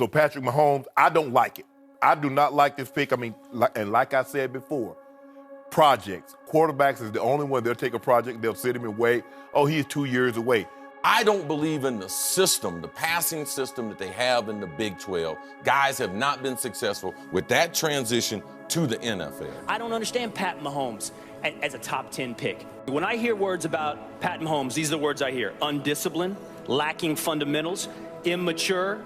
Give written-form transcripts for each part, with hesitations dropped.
So Patrick Mahomes, I don't like it. I do not like this pick. I mean, and like I said before, projects. Quarterbacks is the only one they'll take a project, they'll sit him and wait. Oh, he's 2 years away. I don't believe in the system, the passing system that they have in the Big 12. Guys have not been successful with that transition to the NFL. I don't understand Pat Mahomes as a top 10 pick. When I hear words about Pat Mahomes, these are the words I hear: undisciplined, lacking fundamentals, immature.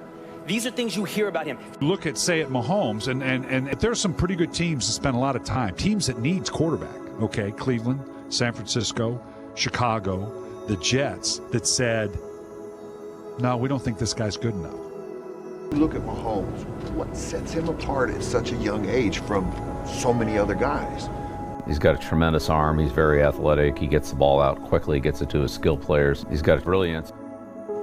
These are things you hear about him. Look at, say, at Mahomes, and there's some pretty good teams that spend a lot of time. Teams that needs quarterback, okay? Cleveland, San Francisco, Chicago, the Jets, that said, no, we don't think this guy's good enough. You look at Mahomes, what sets him apart at such a young age from so many other guys? He's got a tremendous arm. He's very athletic. He gets the ball out quickly, gets it to his skill players. He's got brilliance.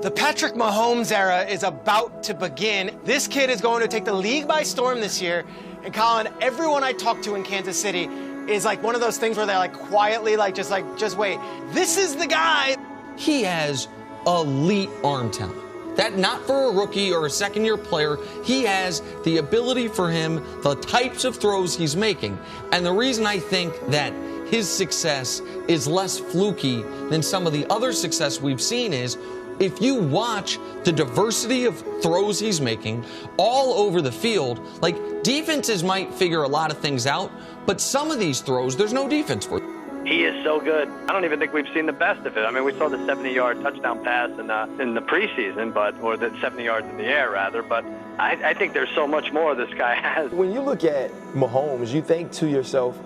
The Patrick Mahomes era is about to begin. This kid is going to take the league by storm this year. And Colin, everyone I talk to in Kansas City is like one of those things where they're like quietly just wait. This is the guy. He has elite arm talent. That not for a rookie or a second-year player. He has the ability for him, the types of throws he's making. And the reason I think that his success is less fluky than some of the other success we've seen is, if you watch the diversity of throws he's making all over the field, like, defenses might figure a lot of things out, but some of these throws, there's no defense for. He is so good. I don't even think we've seen the best of it. I mean, we saw the 70-yard touchdown pass in the preseason, or the 70 yards in the air, rather. But I think there's so much more this guy has. When you look at Mahomes, you think to yourself,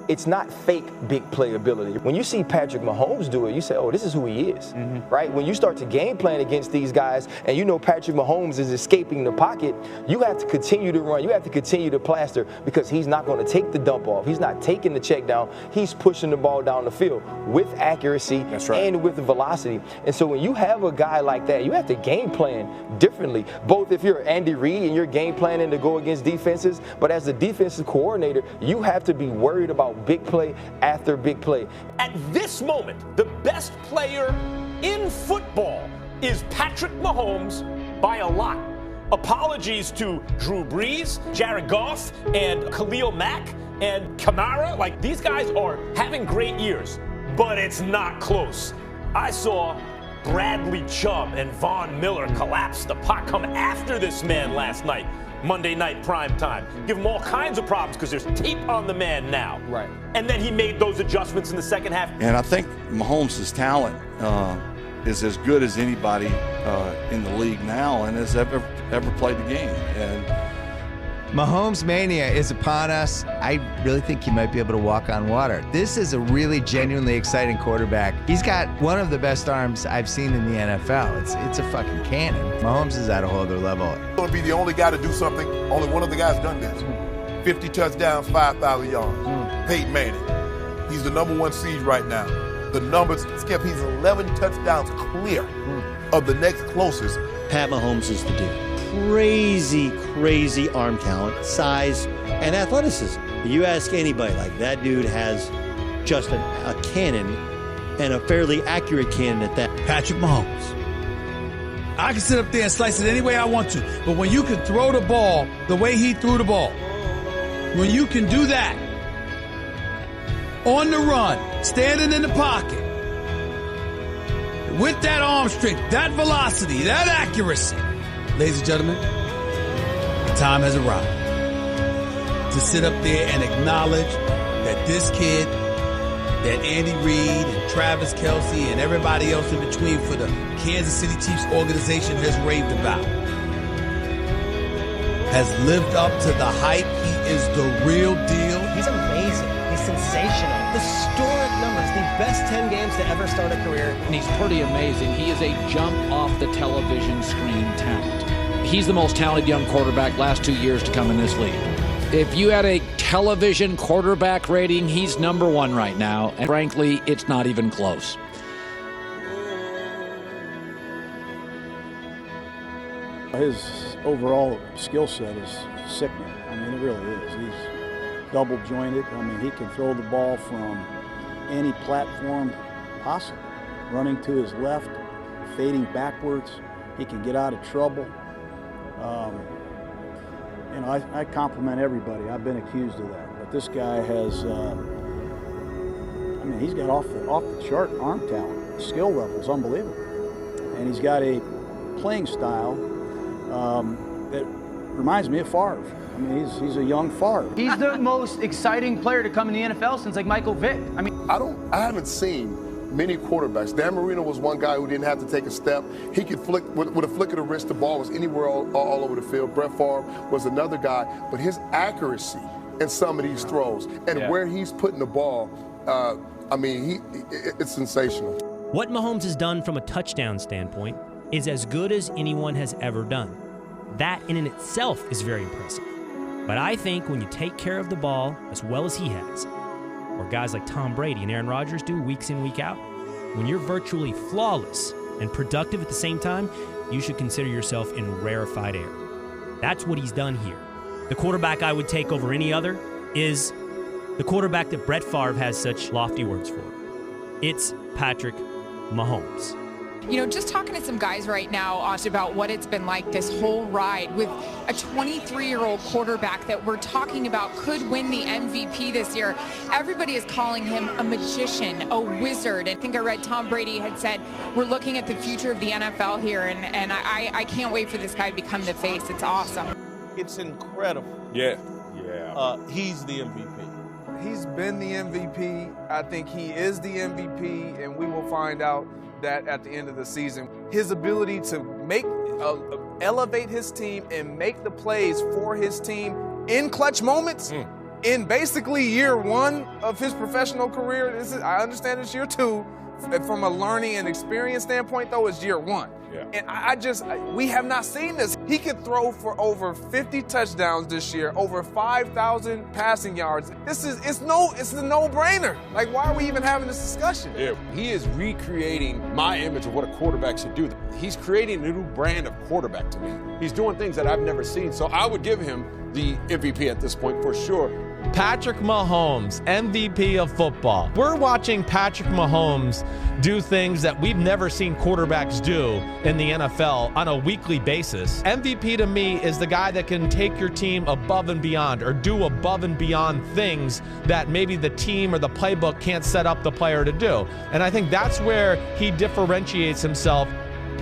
it's not fake big play ability. When you see Patrick Mahomes do it, you say, oh, this is who he is, right? When you start to game plan against these guys and you know Patrick Mahomes is escaping the pocket, you have to continue to run. You have to continue to plaster because he's not going to take the dump off. He's not taking the check down. He's pushing the ball down the field with accuracy and with velocity. And so when you have a guy like that, you have to game plan differently, both if you're Andy Reid and you're game planning to go against defenses, but as a defensive coordinator, you have to be worried about big play after big play. At this moment, the best player in football is Patrick Mahomes by a lot. Apologies to Drew Brees, Jared Goff, and Khalil Mack, and Kamara. Like, these guys are having great years, but it's not close. I saw Bradley Chubb and Von Miller collapse the pot, come after this man last night. Monday night prime time. Give him all kinds of problems because there's tape on the man now. Right. And then he made those adjustments in the second half. And I think Mahomes' talent is as good as anybody in the league now and has ever played the game. And Mahomes mania is upon us. I really think he might be able to walk on water. This is a really genuinely exciting quarterback. He's got one of the best arms I've seen in the NFL. It's a fucking cannon. Mahomes is at a whole other level. He's going to be the only guy to do something. Only one of the guys done this. 50 touchdowns, 5,000 yards. Peyton Manning. He's the #1 seed right now. The numbers, Skip, he's 11 touchdowns clear of the next closest. Pat Mahomes is the dude. Crazy arm talent, size, and athleticism. You ask anybody, like, that dude has just a cannon, and a fairly accurate cannon at that. Patrick Mahomes. I can sit up there and slice it any way I want to, but when you can throw the ball the way he threw the ball, when you can do that, on the run, standing in the pocket, with that arm strength, that velocity, that accuracy, ladies and gentlemen, the time has arrived to sit up there and acknowledge that this kid, that Andy Reid and Travis Kelce and everybody else in between for the Kansas City Chiefs organization has raved about, has lived up to the hype. He is the real deal. He's amazing. He's sensational. Historic numbers. The best 10 games to ever start a career. And he's pretty amazing. He is a jump off the television screen talent. He's the most talented young quarterback last 2 years to come in this league. If you had a television quarterback rating, he's #1 right now. And frankly, it's not even close. His overall skill set is sickening. I mean, it really is. He's double jointed. I mean, he can throw the ball from any platform possible. Running to his left, fading backwards. He can get out of trouble. You know, I compliment everybody. I've been accused of that, but this guy has. I mean, he's got off the chart arm talent. Skill level is unbelievable, and he's got a playing style that reminds me of Favre. I mean, he's a young Favre. He's the most exciting player to come in the NFL since like Michael Vick. I mean, I haven't seen many quarterbacks. Dan Marino was one guy who didn't have to take a step. He could flick with a flick of the wrist. The ball was anywhere all over the field. Brett Favre was another guy, but his accuracy in some of these throws and where he's putting the ball, I mean, it's sensational. What Mahomes has done from a touchdown standpoint is as good as anyone has ever done. That in and itself is very impressive. But I think when you take care of the ball as well as he has, or guys like Tom Brady and Aaron Rodgers do weeks in, week out, when you're virtually flawless and productive at the same time, you should consider yourself in rarefied air. That's what he's done here. The quarterback I would take over any other is the quarterback that Brett Favre has such lofty words for. It's Patrick Mahomes. You know, just talking to some guys right now about what it's been like this whole ride with a 23-year-old quarterback that we're talking about could win the MVP this year. Everybody is calling him a magician, a wizard. I think I read Tom Brady had said, we're looking at the future of the NFL here, and I can't wait for this guy to become the face. It's awesome. It's incredible. Yeah. He's the MVP. He's been the MVP. I think he is the MVP, and we will find out that at the end of the season. His ability to elevate his team and make the plays for his team in clutch moments in basically year one of his professional career. I understand it's year two. From a learning and experience standpoint, though, it's year one. And we have not seen this. He could throw for over 50 touchdowns this year, over 5,000 passing yards. It's a no-brainer. Like, why are we even having this discussion? Yeah, he is recreating my image of what a quarterback should do. He's creating a new brand of quarterback to me. He's doing things that I've never seen. So I would give him the MVP at this point for sure. Patrick Mahomes, MVP of football. We're watching Patrick Mahomes do things that we've never seen quarterbacks do in the NFL on a weekly basis. MVP to me is the guy that can take your team above and beyond or do above and beyond things that maybe the team or the playbook can't set up the player to do. And I think that's where he differentiates himself.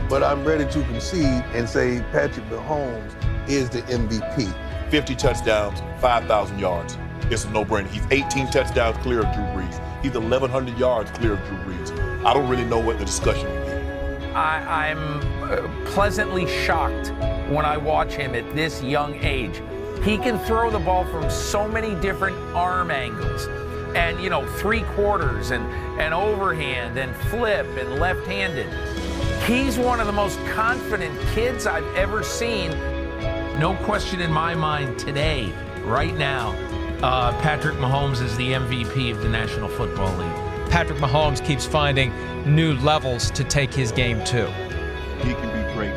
But I'm ready to concede and say Patrick Mahomes is the MVP. 50 touchdowns, 5,000 yards. It's a no-brainer. He's 18 touchdowns clear of Drew Brees. He's 1,100 yards clear of Drew Brees. I don't really know what the discussion would be. I'm pleasantly shocked when I watch him at this young age. He can throw the ball from so many different arm angles. And, you know, three-quarters and overhand and flip and left-handed. He's one of the most confident kids I've ever seen. No question in my mind today, right now, Patrick Mahomes is the MVP of the National Football League. Patrick Mahomes keeps finding new levels to take his game to. He can be great.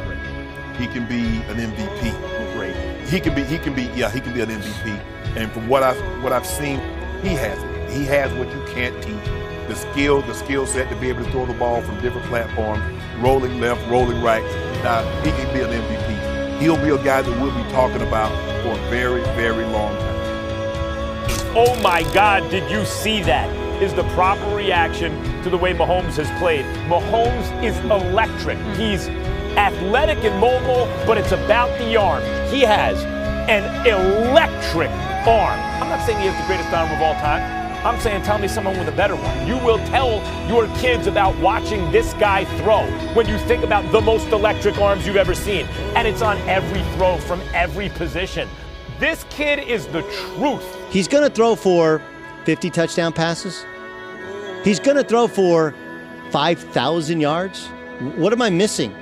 He can be an MVP. Great. He can be an MVP. And from what I've seen, he has it. He has what you can't teach. The skill set to be able to throw the ball from different platforms, rolling left, rolling right. Now, he can be an MVP. He'll be a guy that we'll be talking about for a very, very long time. Oh my God, did you see that? Is the proper reaction to the way Mahomes has played. Mahomes is electric. He's athletic and mobile, but it's about the arm. He has an electric arm. I'm not saying he has the greatest arm of all time. I'm saying tell me someone with a better one. You will tell your kids about watching this guy throw when you think about the most electric arms you've ever seen. And it's on every throw from every position. This kid is the truth. He's going to throw for 50 touchdown passes. He's going to throw for 5,000 yards. What am I missing?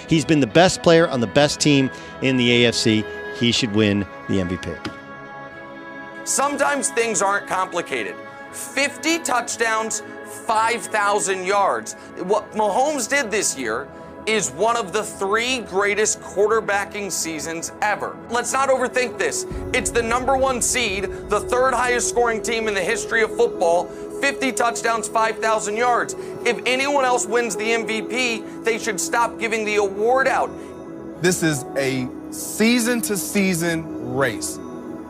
He's been the best player on the best team in the AFC. He should win the MVP. Sometimes things aren't complicated. 50 touchdowns, 5,000 yards. What Mahomes did this year is one of the 3 greatest quarterbacking seasons ever. Let's not overthink this. It's the #1 seed, the 3rd highest scoring team in the history of football, 50 touchdowns, 5,000 yards. If anyone else wins the MVP, they should stop giving the award out. This is a season-to-season race.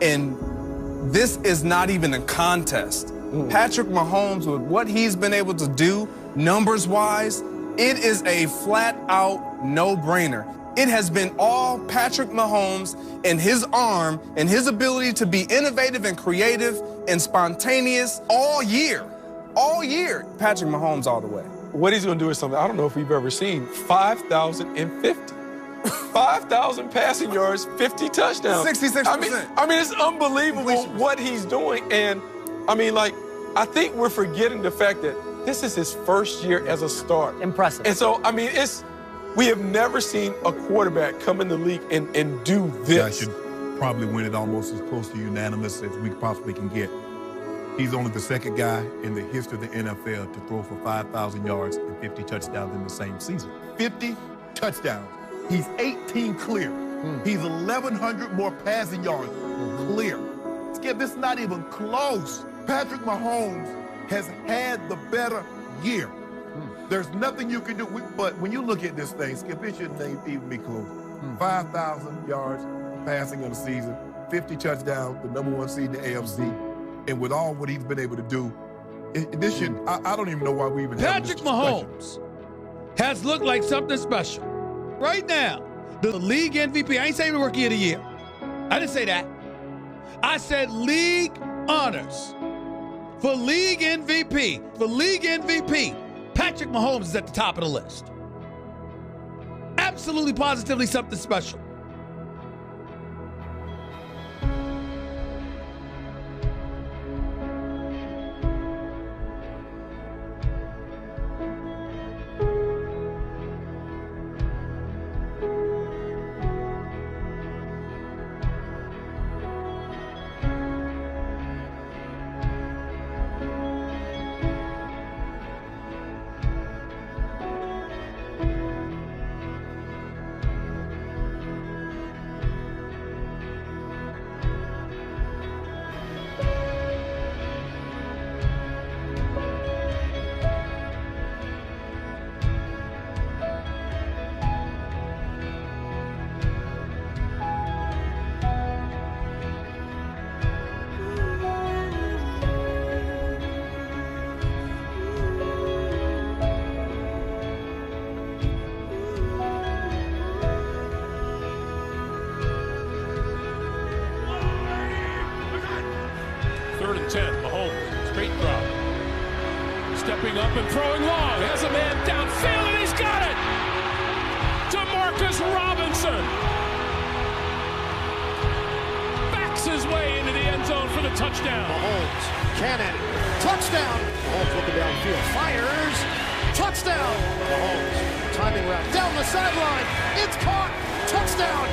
And this is not even a contest. Patrick Mahomes, with what he's been able to do numbers-wise, it is a flat-out no-brainer. It has been all Patrick Mahomes and his arm and his ability to be innovative and creative and spontaneous all year. All year. Patrick Mahomes all the way. What he's going to do is something I don't know if we've ever seen. 5,050. 5,000 passing yards, 50 touchdowns. 66%. I mean, it's unbelievable what he's doing. And, I think we're forgetting the fact that this is his first year as a starter. Impressive. And so, we have never seen a quarterback come in the league and do this. I should probably win it almost as close to unanimous as we possibly can get. He's only the second guy in the history of the NFL to throw for 5,000 yards and 50 touchdowns in the same season. 50 touchdowns. He's 18 clear. He's 1,100 more passing yards clear. Skip, this is not even close. Patrick Mahomes has had the better year. There's nothing you can do. But when you look at this thing, Skip, it shouldn't even be close. 5,000 yards passing in a season, 50 touchdowns, the #1 seed in the AFC. And with all what he's been able to do, this should, I don't even know why we even have this Patrick Mahomes has looked like something special. Right now, the league MVP, I ain't saying rookie of the year. I didn't say that. I said league honors. For league MVP, Patrick Mahomes is at the top of the list. Absolutely, positively something special. Stepping up and throwing long. Has a man downfield, and he's got it! DeMarcus Robinson backs his way into the end zone for the touchdown. Mahomes, cannon, touchdown! Mahomes looking downfield, fires, touchdown! Mahomes, timing route, down the sideline, it's caught, touchdown!